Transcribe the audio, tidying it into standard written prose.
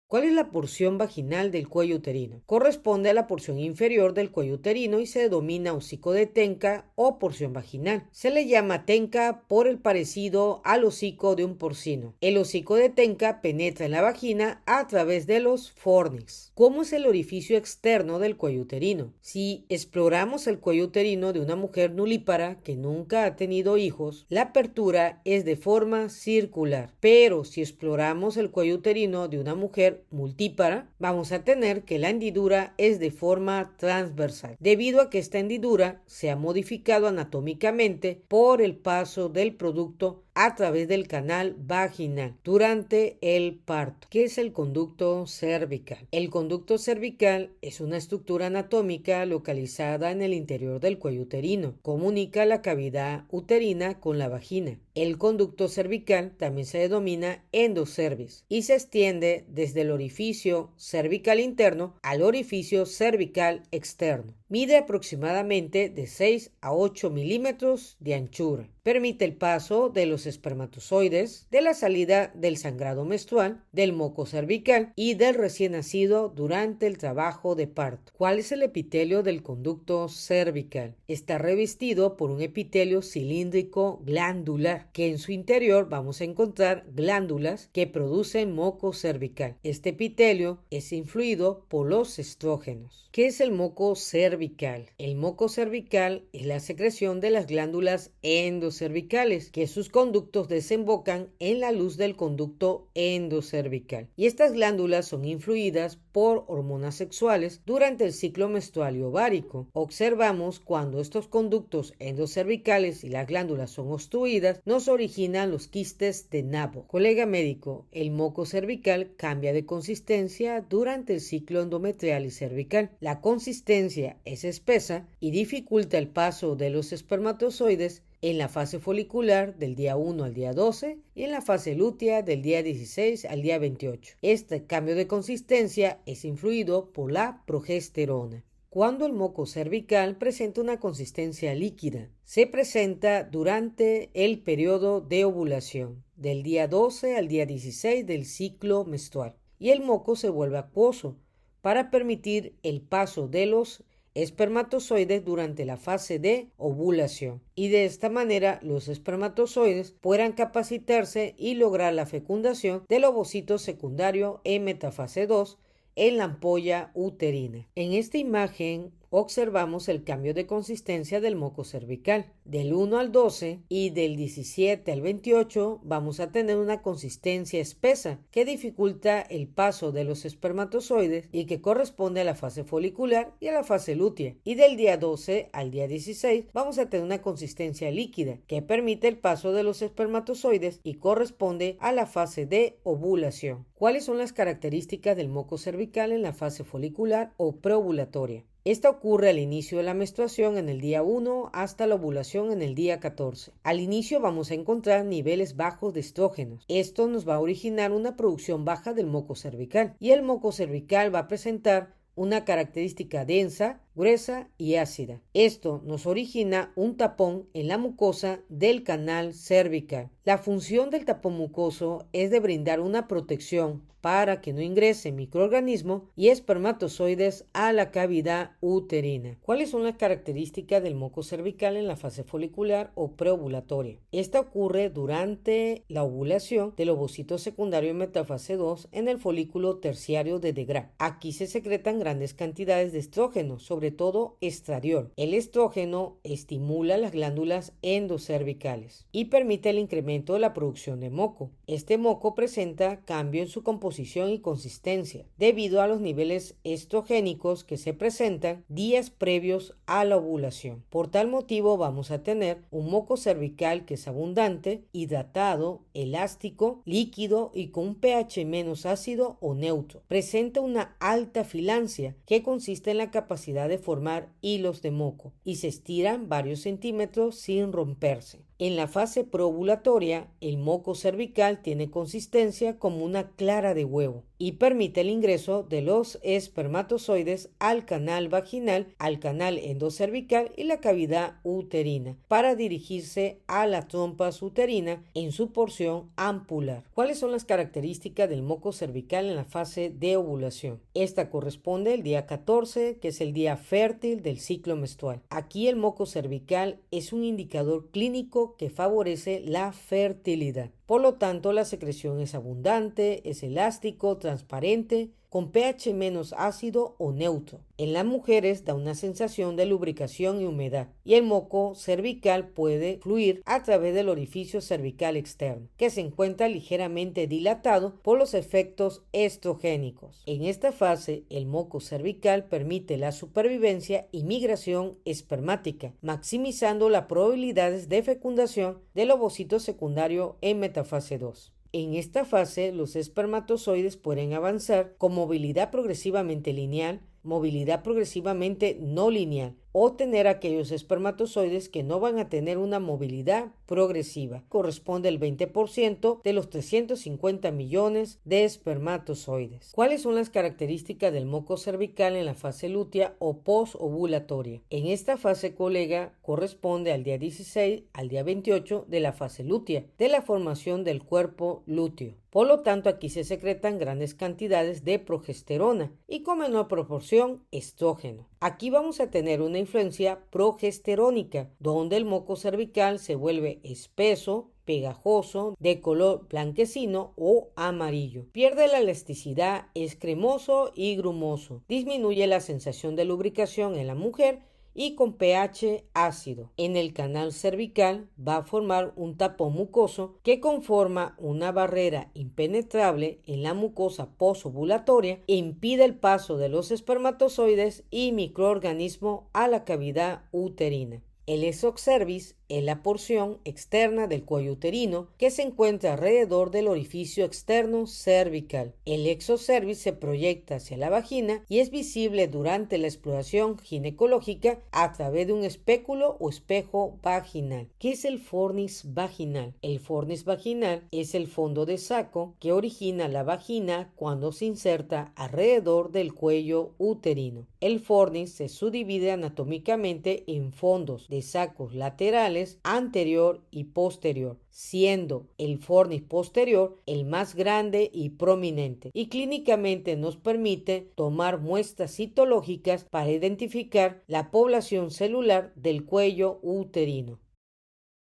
¿Cuál es la porción vaginal del cuello uterino? Corresponde a la porción inferior del cuello uterino y se denomina hocico de tenca o porción vaginal. Se le llama tenca por el parecido al hocico de un porcino. El hocico de tenca penetra en la vagina a través de los fornix. ¿Cómo es el orificio externo del cuello uterino? Si exploramos el cuello uterino de una mujer nulípara que nunca ha tenido hijos, la apertura es de forma circular. Pero si exploramos el cuello uterino de una mujer multípara, vamos a tener que la hendidura es de forma transversal, debido a que esta hendidura se ha modificado anatómicamente por el paso del producto a través del canal vaginal durante el parto. ¿Qué es el conducto cervical? El conducto cervical es una estructura anatómica localizada en el interior del cuello uterino. Comunica la cavidad uterina con la vagina. El conducto cervical también se denomina endocervix y se extiende desde el orificio cervical interno al orificio cervical externo. Mide aproximadamente de 6 a 8 milímetros de anchura. Permite el paso de los espermatozoides, de la salida del sangrado menstrual, del moco cervical y del recién nacido durante el trabajo de parto. ¿Cuál es el epitelio del conducto cervical? Está revestido por un epitelio cilíndrico glandular, que en su interior vamos a encontrar glándulas que producen moco cervical. Este epitelio es influido por los estrógenos. ¿Qué es el moco cervical? El moco cervical es la secreción de las glándulas endocervicales, que sus conductos desembocan en la luz del conducto endocervical. Y estas glándulas son influidas por hormonas sexuales durante el ciclo menstrual y ovárico. Observamos cuando estos conductos endocervicales y las glándulas son obstruidas, nos originan los quistes de nabo. Colega médico, el moco cervical cambia de consistencia durante el ciclo endometrial y cervical. La consistencia es espesa y dificulta el paso de los espermatozoides en la fase folicular del día 1 al día 12 y en la fase lútea del día 16 al día 28. Este cambio de consistencia es influido por la progesterona. Cuando el moco cervical presenta una consistencia líquida, se presenta durante el periodo de ovulación, del día 12 al día 16 del ciclo menstrual, y el moco se vuelve acuoso para permitir el paso de los espermatozoides durante la fase de ovulación, y de esta manera los espermatozoides puedan capacitarse y lograr la fecundación del ovocito secundario en metafase 2 en la ampolla uterina. En esta imagen observamos el cambio de consistencia del moco cervical. Del 1 al 12 y del 17 al 28 vamos a tener una consistencia espesa que dificulta el paso de los espermatozoides y que corresponde a la fase folicular y a la fase lútea. Y del día 12 al día 16 vamos a tener una consistencia líquida que permite el paso de los espermatozoides y corresponde a la fase de ovulación. ¿Cuáles son las características del moco cervical en la fase folicular o preovulatoria? Esta ocurre al inicio de la menstruación en el día 1 hasta la ovulación en el día 14. Al inicio vamos a encontrar niveles bajos de estrógenos. Esto nos va a originar una producción baja del moco cervical y el moco cervical va a presentar una característica densa, gruesa y ácida. Esto nos origina un tapón en la mucosa del canal cervical. La función del tapón mucoso es de brindar una protección para que no ingresen microorganismos y espermatozoides a la cavidad uterina. ¿Cuáles son las características del moco cervical en la fase folicular o preovulatoria? Esta ocurre durante la ovulación del ovocito secundario en metafase 2 en el folículo terciario de Degrad. Aquí se secretan grandes cantidades de estrógeno, sobre todo estradiol. El estrógeno estimula las glándulas endocervicales y permite el incremento de la producción de moco. Este moco presenta cambio en su composición y consistencia debido a los niveles estrogénicos que se presentan días previos a la ovulación. Por tal motivo vamos a tener un moco cervical que es abundante, hidratado, elástico, líquido y con un pH menos ácido o neutro. Presenta una alta filancia que consiste en la capacidad de formar hilos de moco y se estiran varios centímetros sin romperse. En la fase proovulatoria, el moco cervical tiene consistencia como una clara de huevo y permite el ingreso de los espermatozoides al canal vaginal, al canal endocervical y la cavidad uterina para dirigirse a la trompa uterina en su porción ampular. ¿Cuáles son las características del moco cervical en la fase de ovulación? Esta corresponde al día 14, que es el día fértil del ciclo menstrual. Aquí el moco cervical es un indicador clínico que favorece la fertilidad. Por lo tanto, la secreción es abundante, es elástico, transparente, con pH menos ácido o neutro. En las mujeres da una sensación de lubricación y humedad, y el moco cervical puede fluir a través del orificio cervical externo, que se encuentra ligeramente dilatado por los efectos estrogénicos. En esta fase, el moco cervical permite la supervivencia y migración espermática, maximizando las probabilidades de fecundación del ovocito secundario en metafase 2. En esta fase, los espermatozoides pueden avanzar con movilidad progresivamente lineal, movilidad progresivamente no lineal, o tener aquellos espermatozoides que no van a tener una movilidad progresiva. Corresponde al 20% de los 350 millones de espermatozoides. ¿Cuáles son las características del moco cervical en la fase lútea o posovulatoria? En esta fase, colega, corresponde al día 16 al día 28 de la fase lútea, de la formación del cuerpo lúteo. Por lo tanto, aquí se secretan grandes cantidades de progesterona y con menor proporción estrógeno. Aquí vamos a tener una influencia progesterónica, donde el moco cervical se vuelve espeso, pegajoso, de color blanquecino o amarillo. Pierde la elasticidad, es cremoso y grumoso. Disminuye la sensación de lubricación en la mujer y con pH ácido. En el canal cervical va a formar un tapón mucoso que conforma una barrera impenetrable en la mucosa posovulatoria e impide el paso de los espermatozoides y microorganismos a la cavidad uterina. El exocervix es la porción externa del cuello uterino que se encuentra alrededor del orificio externo cervical. El exocervix se proyecta hacia la vagina y es visible durante la exploración ginecológica a través de un espéculo o espejo vaginal. ¿Qué es el fornix vaginal? El fornix vaginal es el fondo de saco que origina la vagina cuando se inserta alrededor del cuello uterino. El fornix se subdivide anatómicamente en fondos de sacos laterales, anterior y posterior, siendo el fornix posterior el más grande y prominente, y clínicamente nos permite tomar muestras citológicas para identificar la población celular del cuello uterino.